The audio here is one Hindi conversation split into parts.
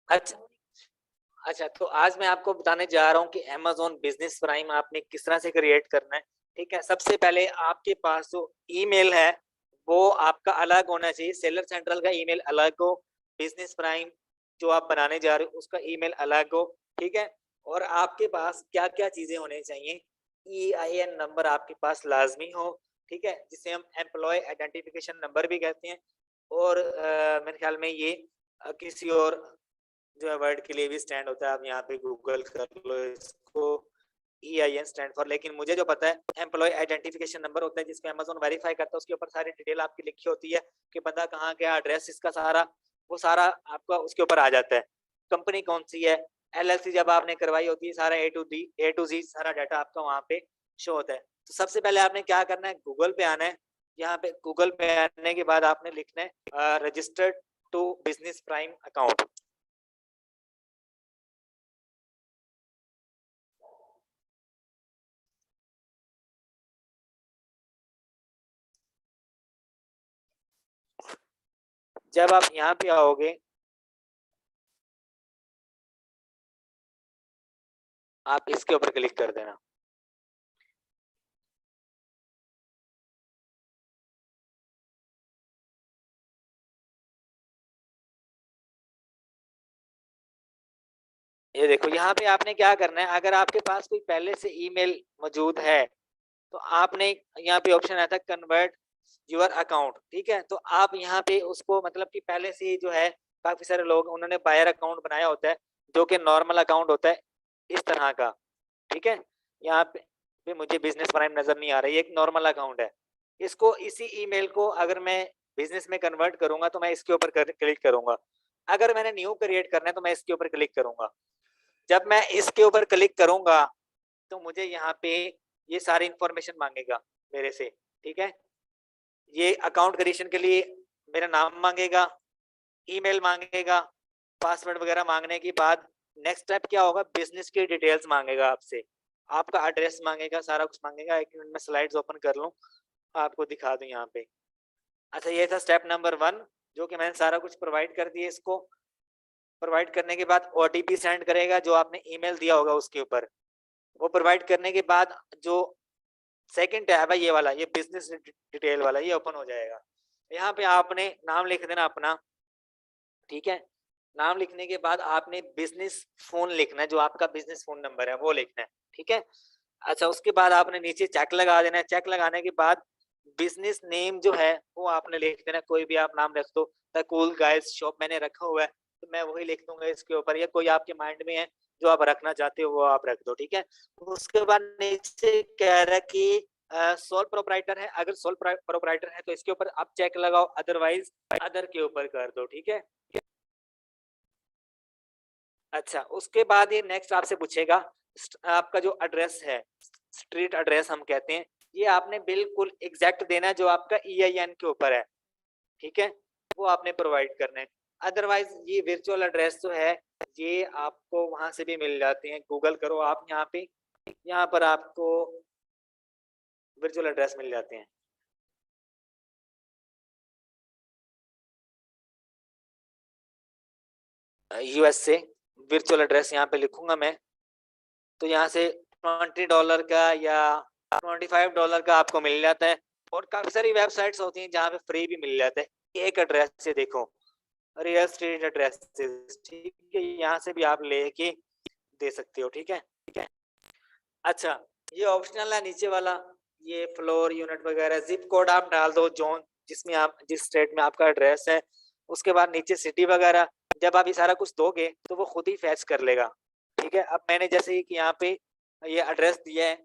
अच्छा अच्छा, तो आज मैं आपको बताने जा रहा हूँ कि अमेज़न बिज़नेस प्राइम आपने किस तरह से क्रिएट करना है, ठीक है? सबसे पहले आपके पास जो ईमेल है, वो आपका अलग होना चाहिए, सेलर सेंट्रल का ईमेल अलग हो, बिज़नेस प्राइम जो आप बनाने जा रहे हो, उसका ईमेल अलग हो, ठीक है? और आपके पास क्या-क्या चीज़ें होनी चाहिए, ईआईएन नंबर आपके पास लाज़मी हो, ठीक है? जिसे हम एम्प्लॉयी आइडेंटिफिकेशन नंबर भी कहते हैं और मेरे ख्याल में ये किसी और जो है वर्ड के लिए भी स्टैंड होता है, आप यहाँ पे गूगल कर लो इसको, ईआईएन स्टैंड फॉर, लेकिन मुझे जो पता है एम्प्लॉय आइडेंटिफिकेशन नंबर होता है जिसको अमेज़न वेरीफाई करता है, उसके ऊपर सारी डिटेल आपकी लिखी होती है कि बंदा कहाँ गया, एड्रेस इसका सारा, वो सारा आपका उसके ऊपर आ जाता है। कंपनी कौन-सी है, एलएलसी जब आपने करवाई होती है, सारा ए टू ज़ेड सारा डाटा आपका वहाँ पे शो होता है। तो सबसे पहले आपने क्या करना है, गूगल पे आना है, यहाँ पे गूगल पे आने के बाद आपने लिखना है registered to business prime account. जब आप यहाँ पे आओगे, आप इसके ऊपर क्लिक कर देना। ये देखो यहाँ पे आपने क्या करना है, अगर आपके पास कोई पहले से ईमेल मौजूद है, तो आपने यहाँ पे ऑप्शन आता है कन्वर्ट योर अकाउंट, ठीक है? तो आप यहाँ पे उसको मतलब कि पहले से ही जो है काफ़ी सारे लोग उन्होंने बायर अकाउंट बनाया होता है, जो कि नॉर्मल अकाउंट होता है इस तरह का, ठीक है? यहाँ पे मुझे बिज़नेस प्राइम नज़र नहीं आ रहा है, ये एक नॉर्मल अकाउंट है। इसको इसी ईमेल को अगर मैं बिज़नेस में कन्वर्ट करूँगा, तो मैं इसके ऊपर कर क्लिक करूँगा। अगर मैंने न्यू क्रिएट करना है, तो मैं इसके ऊपर क्लिक करूँगा। जब मैं इसके ऊपर क्लिक करूँगा, तो मुझे यहाँ पे ये सारी इन्फॉर्मेशन माँगेगा मेरे से, ठीक है? ये अकाउंट क्रिएशन के लिए मेरा नाम माँगेगा, ईमेल माँगेगा, पासवर्ड वगैरह माँगने के बाद नेक्स्ट स्टेप क्या होगा, बिज़नेस की डिटेल्स माँगेगा आपसे। आपका एड्रेस माँगेगा, सारा कुछ माँगेगा। 1 मिनट में स्लाइड्स ओपन कर लूँ, आपको दिखा दूँ यहाँ पे। अच्छा, ये था स्टेप नंबर 1, जो कि मैंने सारा कुछ प्रोवाइड कर दिया इसको। प्रोवाइड करने के बाद ओटीपी सेंड करेगा, जो आपने ईमेल दिया होगा उसके ऊपर। वो प्रोवाइड करने के बाद जो सेकंड टैब है ये वाला, ये बिज़नेस डिटेल वाला, ये ओपन हो जाएगा। यहाँ पे आपने नाम लिख देना अपना, ठीक है? नाम लिखने के बाद आपने बिज़नेस फ़ोन लिखना है, जो आपका बिज़नेस फ़ोन नंबर है वो लिखना है, ठीक है? अच्छा, उसके बाद आपने नीचे चेक लगा देना है, चेक लगाने के बाद बिज़नेस नेम जो है वो आपने लिख देना है, कोई भी आप नाम रख दो, द कूल गाइज़ शॉप मैंने रखा हुआ है, तो मैं वही लिख दूँगा इसके ऊपर, या कोई आपके माइंड में है जो आप रखना चाहते हो वो आप रख दो, ठीक है? उसके बाद नीचे कह रहा है कि सोल प्रोप्राइटर है, अगर सोल प्रोप्राइटर है तो इसके ऊपर आप चेक लगाओ, अदरवाइज़ अदर के ऊपर कर दो, ठीक है? अच्छा, उसके बाद ये नेक्स्ट आपसे पूछेगा आपका जो एड्रेस है, स्ट्रीट एड्रेस हम कहते हैं, ये आपने बिल्कुल एग्ज़ैक्ट देना है जो आपका ईआईएन के ऊपर है, ठीक है? वो आपने प्रोवाइड करना है। अदरवाइज़ ये वर्चुअल एड्रेस जो है, ये आपको वहाँ से भी मिल जाते हैं, गूगल करो आप यहाँ पे, यहाँ पर आपको वर्चुअल एड्रेस मिल जाते हैं। यूएस से वर्चुअल एड्रेस यहाँ पे लिखूँगा मैं, तो यहाँ से $20 का या $25 का आपको मिल जाता है, और काफ़ी सारी वेबसाइट्स होती हैं जहाँ पे फ्री भी मिल जाता है। एक एड्रेस से देखो, रियल स्टेट एड्रेसेस, ठीक है? यहाँ से भी आप लेके दे सकते हो, ठीक है? अच्छा, ये ऑप्शनल है नीचे वाला, ये फ्लोर यूनिट वगैरह, ज़िप कोड आप डाल दो, ज़ोन जिसमें आप जिस स्टेट में आपका एड्रेस है, उसके बाद नीचे सिटी वगैरह, जब आप ये सारा कुछ दोगे, तो वो खुद ही फेच कर लेगा, ठीक है? अब मैंने जैसे कि यहाँ पे ये एड्रेस दिया है,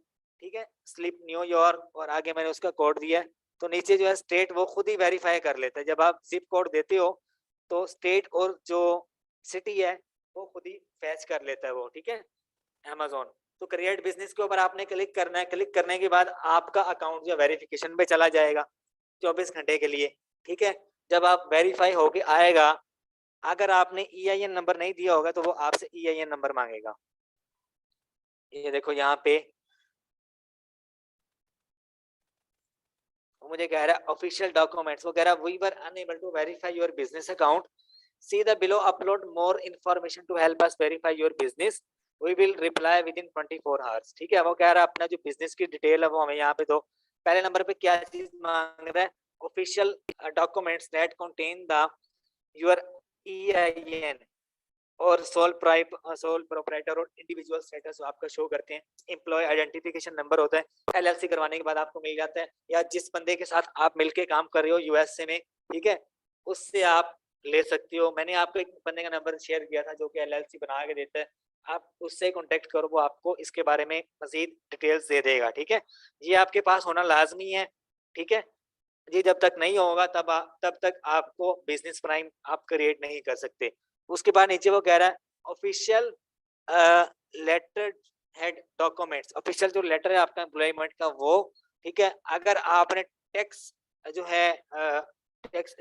ठीक है? स्लिप न्यूयॉर्क और आगे मैंने उसका कोड दिया है, तो नीचे जो है स्टेट वो खुद ही वेरीफाई कर लेता है। जब आप ज़िप कोड देते हो, तो स्टेट और जो सिटी है, वो खुद ही फेच कर लेता है वो, ठीक है? अमेज़न। तो क्रिएट बिज़नेस के ऊपर आपने क्लिक करना है, क्लिक करने के बाद आपका अकाउंट जो है वेरिफिकेशन पे चला जाएगा 24 घंटे के लिए, ठीक है? जब आप वेरीफाई होके आएगा, अगर आपने ईआईएन नंबर नहीं दिया होगा, तो वो आपसे ईआईएन नंबर माँगेगा। ये देखो यहाँ पे वो मुझे कह रहा है ऑफिशियल डॉक्यूमेंट्स, वो कह रहा है we were unable to verify your business account, See the below, upload more information to help us verify your business. We will reply within 24 hours. ठीक है, वो कह रहा है अपना जो बिजनेस की डिटेल है वो हमें यहाँ पे दो। पहले नंबर पे क्या चीज मांग रहा है? Official documents that contain the your EIN और सोल प्रोप्राइटर और इंडिविजुअल स्टेटस आपका शो करते हैं। एम्प्लॉय आइडेंटिफिकेशन नंबर होता है, LLC करवाने के बाद आपको मिल जाता है, या जिस बंदे के साथ आप मिलके काम कर रहे हो USA में, ठीक है, उससे आप ले सकते हो। मैंने आपको एक बंदे का नंबर शेयर किया था जो कि LLC बना के देता है, आप उससे कांटेक्ट करो, वो आपको इसके बारे में मजीद डिटेल्स दे देगा। ठीक है, ये आपके पास होना लाजमी है। ठीक है जी, जब तक नहीं होगा तब तक आपको बिजनेस प्राइम आप क्रिएट नहीं कर सकते। उसके बाद नीचे वो कह रहा है official letterhead documents, official जो लेटर है आपका एम्प्लॉयमेंट का वो, ठीक है, अगर आपने टैक्स जो है टैक्स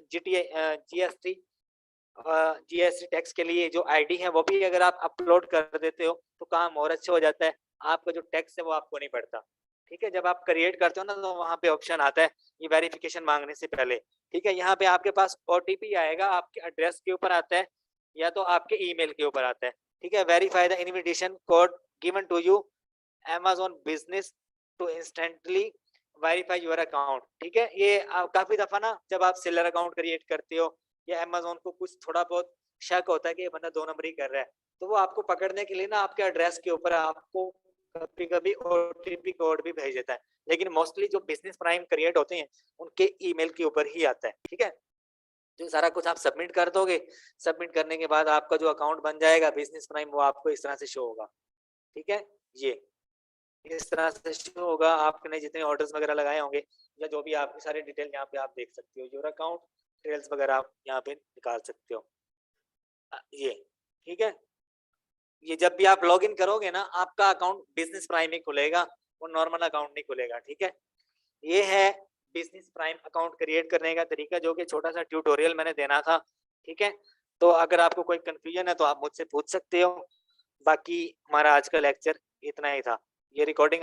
GST टैक्स के लिए जो ID है वो भी अगर आप अपलोड कर देते हो तो काम और अच्छा हो जाता है, आपका जो टैक्स है वो आपको नहीं पड़ता। ठीक है, जब आप क्रिएट करते हो ना तो वहाँ पे ऑप्शन आता है ये वेरिफिकेशन मांगने से पहले। ठीक है, यहाँ पे आपके पास OTP आएगा, आपके एड्रेस के ऊपर आता है या तो आपके ईमेल के ऊपर आता है। ठीक है, verify the invitation code given to you Amazon business to instantly verify your account. ठीक है, ये काफी दफा ना जब आप सेलर अकाउंट क्रिएट करते हो या Amazon को कुछ थोड़ा बहुत शक होता है कि ये बंदा 2 नंबरी कर रहा है, तो वो आपको पकड़ने के लिए ना आपके एड्रेस के ऊपर आपको कभी कभी OTP कोड भी भेज देता है, लेकिन मोस्टली जो बिजनेस प्राइम क्रिएट होते हैं उनके ईमेल के ऊपर ही आता है। ठीक है, तो सारा कुछ आप सबमिट कर दोगे, सबमिट करने के बाद आपका जो अकाउंट बन जाएगा बिजनेस प्राइम, वो आपको इस तरह से शो होगा। ठीक है, ये इस तरह से शो होगा, आपने जितने ऑर्डर्स वगैरह लगाए होंगे या जो भी आपकी सारी डिटेल यहाँ पे आप देख सकते हो, योर अकाउंट डिटेल्स वगैरह आप यहाँ पे निकाल सकते हो। ये ठीक है, ये जब भी आप लॉगिन करोगे ना आपका अकाउंट बिजनेस प्राइम ही खुलेगा, वो नॉर्मल अकाउंट नहीं खुलेगा। ठीक है, ये है बिजनेस प्राइम अकाउंट क्रिएट करने का तरीका, जो कि छोटा सा ट्यूटोरियल मैंने देना था। ठीक है, तो अगर आपको कोई कंफ्यूजन है तो आप मुझसे पूछ सकते हो। बाकी हमारा आज का लेक्चर इतना ही था। ये रिकॉर्डिंग